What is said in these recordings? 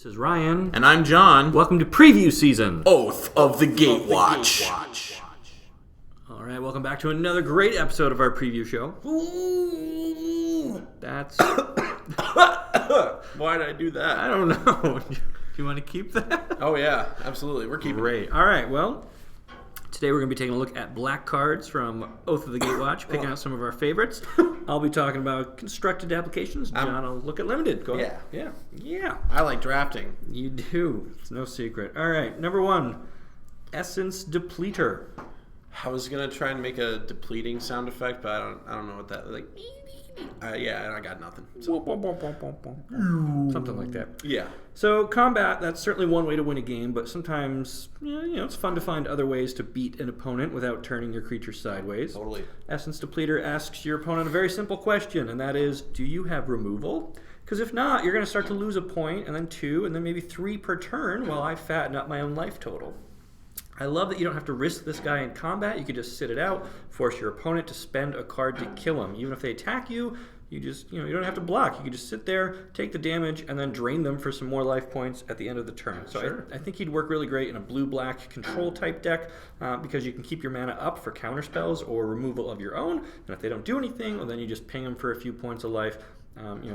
This is Ryan. And I'm John. Welcome to preview season. Oath of the Gatewatch. All right, welcome back to another great episode of our preview show. That's... Why did I do that? I don't know. Do you want to keep that? Oh, yeah. Absolutely. We're keeping Great. it. All right, well, today we're going to be taking a look at black cards from Oath of the Gatewatch, picking out some of our favorites. I'll be talking about constructed applications. John will look at limited. Go ahead. Yeah. I like drafting. You do. It's no secret. All right, number one, Essence Depleter. I was going to try and make a depleting sound effect, but I don't know what that... Like, I got nothing. So. Something like that. Yeah. So combat, that's certainly one way to win a game, but sometimes it's fun to find other ways to beat an opponent without turning your creature sideways. Totally. Essence Depleter asks your opponent a very simple question, and that is, do you have removal? Because if not, you're going to start to lose a point, and then 2, and then maybe 3 per turn while I fatten up my own life total. I love that you don't have to risk this guy in combat. You can just sit it out, force your opponent to spend a card to kill him. Even if they attack you, you just, you don't have to block. You can just sit there, take the damage, and then drain them for some more life points at the end of the turn. So sure. I think he'd work really great in a blue-black control type deck because you can keep your mana up for counter spells or removal of your own. And if they don't do anything, well, then you just ping them for a few points of life.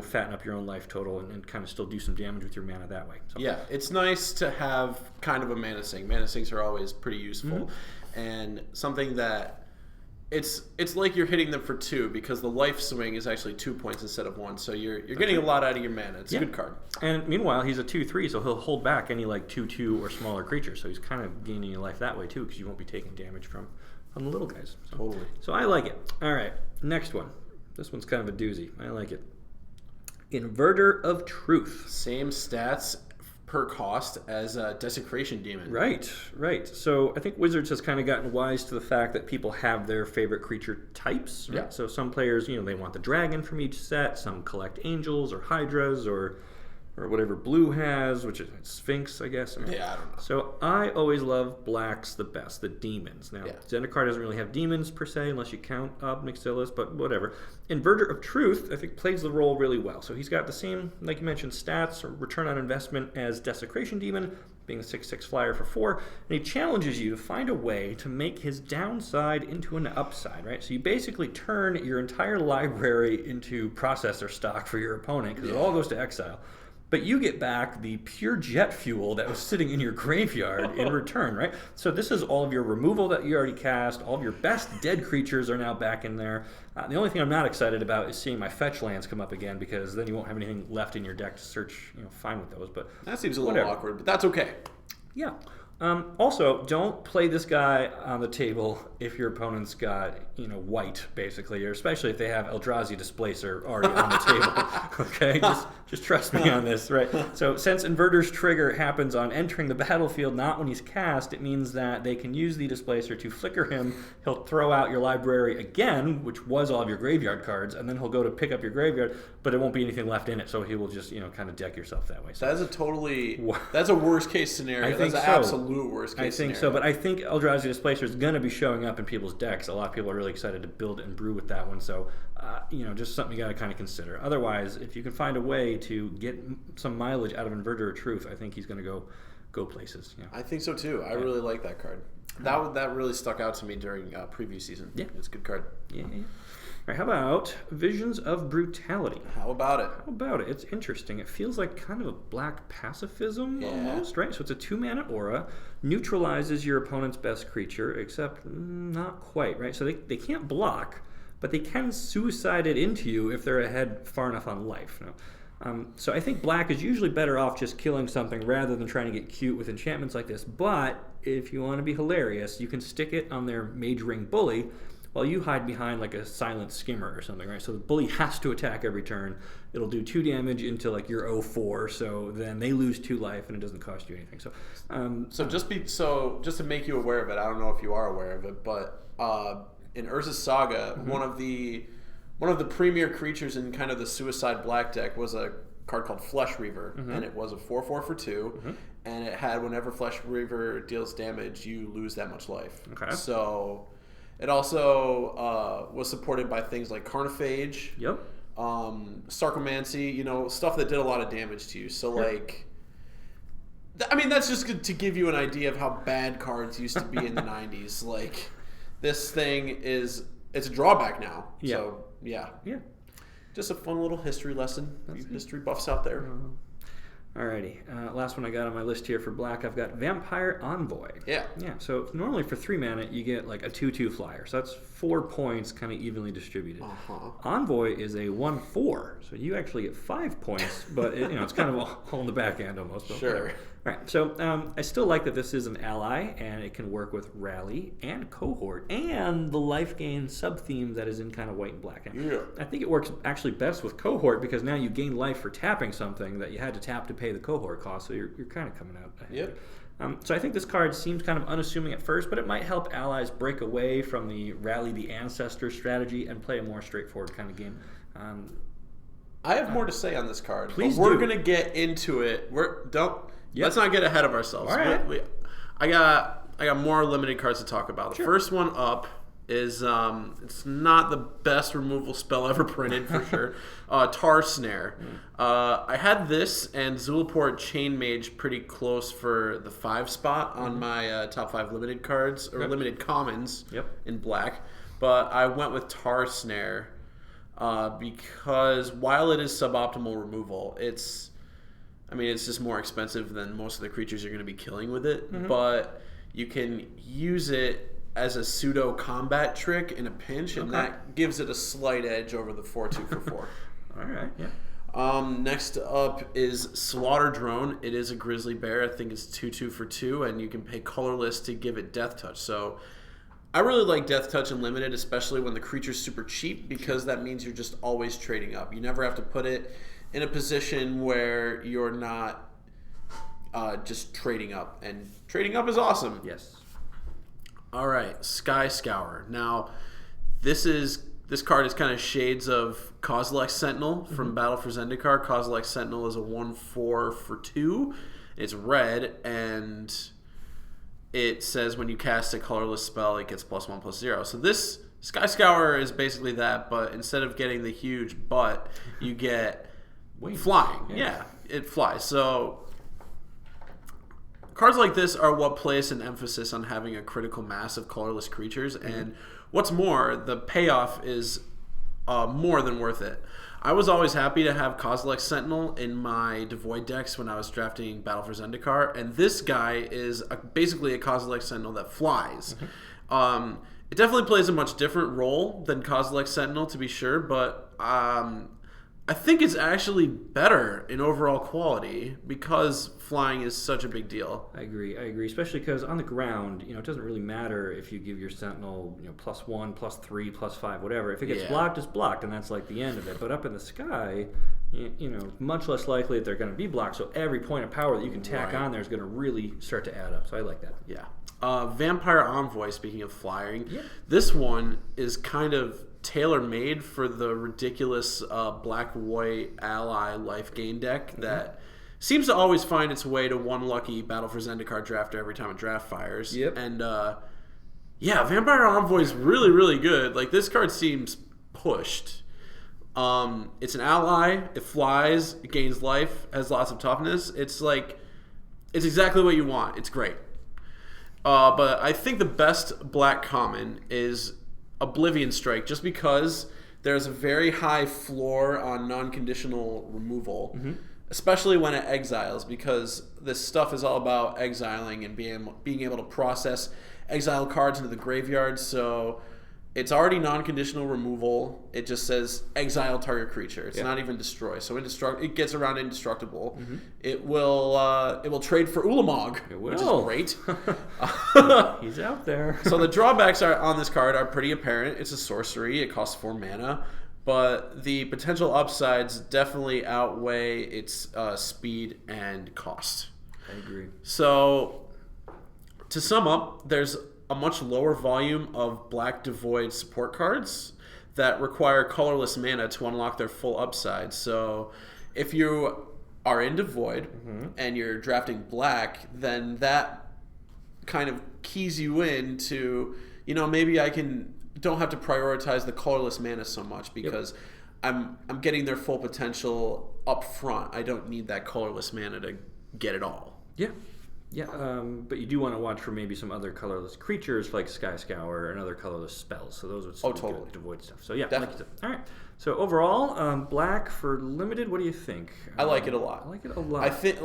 Fatten up your own life total and kind of still do some damage with your mana that way. So. Yeah, it's nice to have kind of a mana sink. Mana sinks are always pretty useful, and something that it's like you're hitting them for 2 because the life swing is actually 2 points instead of 1. So you're getting a lot out of your mana. It's a good card. And meanwhile, he's a 2/3, so he'll hold back any like 2/2 or smaller creatures. So he's kind of gaining your life that way too because you won't be taking damage from the little guys. So, totally. So I like it. All right, next one. This one's kind of a doozy. I like it. Inverter of Truth. Same stats per cost as a Desecration Demon. Right. So I think Wizards has kind of gotten wise to the fact that people have their favorite creature types. Right? Yeah. So some players, they want the dragon from each set. Some collect angels or hydras or whatever blue has, which is Sphinx, I guess. Yeah, I don't know. So I always love blacks the best, the demons. Now, Zendikar doesn't really have demons per se, unless you count Ob Nixilis, but whatever. Inverter of Truth, I think, plays the role really well. So he's got the same, like you mentioned, stats or return on investment as Desecration Demon, being a 6/6 flyer for 4, and he challenges you to find a way to make his downside into an upside, right? So you basically turn your entire library into processor stock for your opponent, because it all goes to exile. But you get back the pure jet fuel that was sitting in your graveyard in return, right? So this is all of your removal that you already cast. All of your best dead creatures are now back in there. The only thing I'm not excited about is seeing my fetch lands come up again, because then you won't have anything left in your deck to search, find with those. But that seems a little awkward, but that's okay. Yeah. Also, don't play this guy on the table if your opponent's got, white, basically, or especially if they have Eldrazi Displacer already on the table. Okay? Just trust me on this, right? So since Inverter's trigger happens on entering the battlefield, not when he's cast, it means that they can use the Displacer to flicker him. He'll throw out your library again, which was all of your graveyard cards, and then he'll go to pick up your graveyard, but it won't be anything left in it, so he will just, kind of deck yourself that way. So that's a worst case scenario. I think that's so. an absolute worst case scenario. I think so, but I think Eldrazi Displacer is going to be showing up in people's decks. A lot of people are really excited to build and brew with that one, so just something you got to kind of consider. Otherwise, if you can find a way to get some mileage out of Inverter of Truth, I think he's going to go places. I think so too. I really like that card. That really stuck out to me during preview season. Yeah, it's a good card. Yeah. All right, how about Visions of Brutality? How about it? It's interesting. It feels like kind of a black pacifism almost, right? So it's a 2-mana aura, neutralizes your opponent's best creature, except not quite, right? So they can't block, but they can suicide it into you if they're ahead far enough on life. So I think black is usually better off just killing something rather than trying to get cute with enchantments like this. But if you want to be hilarious, you can stick it on their Mage Ring Bully, while you hide behind like a silent skimmer or something, right? So the bully has to attack every turn. It'll do 2 damage into like your 0/4, so then they lose 2 life and it doesn't cost you anything. So just to make you aware of it, I don't know if you are aware of it, but in Urza's Saga, one of the premier creatures in kind of the Suicide Black deck was a card called Flesh Reaver, and it was a 4/4 for 2, and it had whenever Flesh Reaver deals damage, you lose that much life. Okay. So it also was supported by things like Carnophage. Yep. Sarcomancy, stuff that did a lot of damage to you. So like I mean, that's just to give you an idea of how bad cards used to be in the 90s. Like, this thing it's a drawback now. Yeah. So, yeah. Yeah. Just a fun little history lesson for you history buffs out there. Alrighty, last one I got on my list here for black, I've got Vampire Envoy. Yeah. Yeah, so normally for 3 mana, you get like a 2/2 flyer. So that's 4 points kind of evenly distributed. Envoy is a 1/4, so you actually get 5 points, but it's kind of all in the back end almost. But sure. Whatever. All right, so I still like that this is an ally, and it can work with Rally and Cohort, and the life gain sub-theme that is in kind of white and black. And yeah. I think it works actually best with Cohort, because now you gain life for tapping something that you had to tap to pay the Cohort cost, so you're kind of coming out ahead. Yep. So I think this card seems kind of unassuming at first, but it might help allies break away from the Rally the Ancestor strategy and play a more straightforward kind of game. I have more to say on this card. Please but we're do. Gonna get into it. Let's not get ahead of ourselves. All right. I got more limited cards to talk about. The first one up is it's not the best removal spell ever printed for sure. Tar Snare. I had this and Zulaport Chain Mage pretty close for the 5 spot on my top 5 limited cards or limited commons in black, but I went with Tar Snare because while it is suboptimal removal, it's just more expensive than most of the creatures you're going to be killing with it, but you can use it as a pseudo combat trick in a pinch, and that gives it a slight edge over the 4/2 for 4. All right, yeah. Next up is Slaughter Drone. It is a grizzly bear. I think it's 2/2 for 2, and you can pay colorless to give it Death Touch. So I really like Death Touch in limited, especially when the creature's super cheap, because that means you're just always trading up. You never have to put it in a position where you're not just trading up, and trading up is awesome. Yes. All right, Sky Scourer. Now, this card is kind of shades of Kozilek Sentinel from Battle for Zendikar. Kozilek Sentinel is a 1/4 for 2. It's red, and it says when you cast a colorless spell, it gets +1/+0. So this Sky Scourer is basically that, but instead of getting the huge butt, you get flying. Yeah, it flies. So cards like this are what place an emphasis on having a critical mass of colorless creatures, and what's more, the payoff is more than worth it. I was always happy to have Kozilek Sentinel in my Devoid decks when I was drafting Battle for Zendikar, and this guy is basically a Kozilek Sentinel that flies. It definitely plays a much different role than Kozilek Sentinel, to be sure, but I think it's actually better in overall quality because flying is such a big deal. I agree, especially because on the ground, it doesn't really matter if you give your Sentinel, +1, +3, +5, whatever. If it gets blocked, it's blocked, and that's like the end of it. But up in the sky, much less likely that they're going to be blocked. So every point of power that you can tack on there is going to really start to add up. So I like that. Yeah. Vampire Envoy, speaking of flying, this one is kind of tailor-made for the ridiculous black-white ally life gain deck that seems to always find its way to one lucky Battle for Zendikar drafter every time a draft fires. And Vampire Envoy is really, really good. Like, this card seems pushed. It's an ally, it flies, it gains life, has lots of toughness. It's exactly what you want. It's great. But I think the best black common is Oblivion Strike, just because there's a very high floor on non-conditional removal, especially when it exiles, because this stuff is all about exiling and being able to process exile cards into the graveyard. So it's already non-conditional removal. It just says exile target creature. It's not even destroy. So it gets around indestructible. It will trade for Ulamog, which is great. He's out there. So the drawbacks on this card are pretty apparent. It's a sorcery. It costs 4 mana. But the potential upsides definitely outweigh its speed and cost. I agree. So to sum up, there's a much lower volume of black Devoid support cards that require colorless mana to unlock their full upside. So if you are in Devoid and you're drafting black, then that kind of keys you in to, maybe don't have to prioritize the colorless mana so much because I'm getting their full potential up front. I don't need that colorless mana to get it all. Yeah. Yeah, but you do want to watch for maybe some other colorless creatures like Scourer and other colorless spells. So those would still be good to avoid stuff. So yeah, like you said. All right. So overall, black for limited. What do you think? I like it a lot. I like it a lot. I think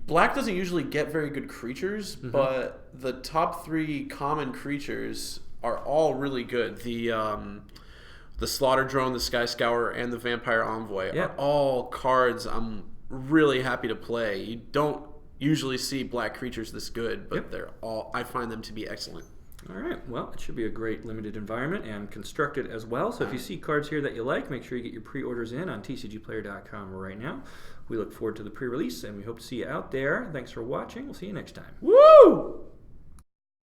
black doesn't usually get very good creatures, but the top 3 common creatures are all really good. The Slaughter Drone, the Sky Scourer, and the Vampire Envoy are all cards I'm really happy to play. You don't usually see black creatures this good, but I find them to be excellent. All right. Well, it should be a great limited environment and constructed as well. So if you see cards here that you like, make sure you get your pre-orders in on TCGplayer.com right now. We look forward to the pre-release, and we hope to see you out there. Thanks for watching. We'll see you next time. Woo!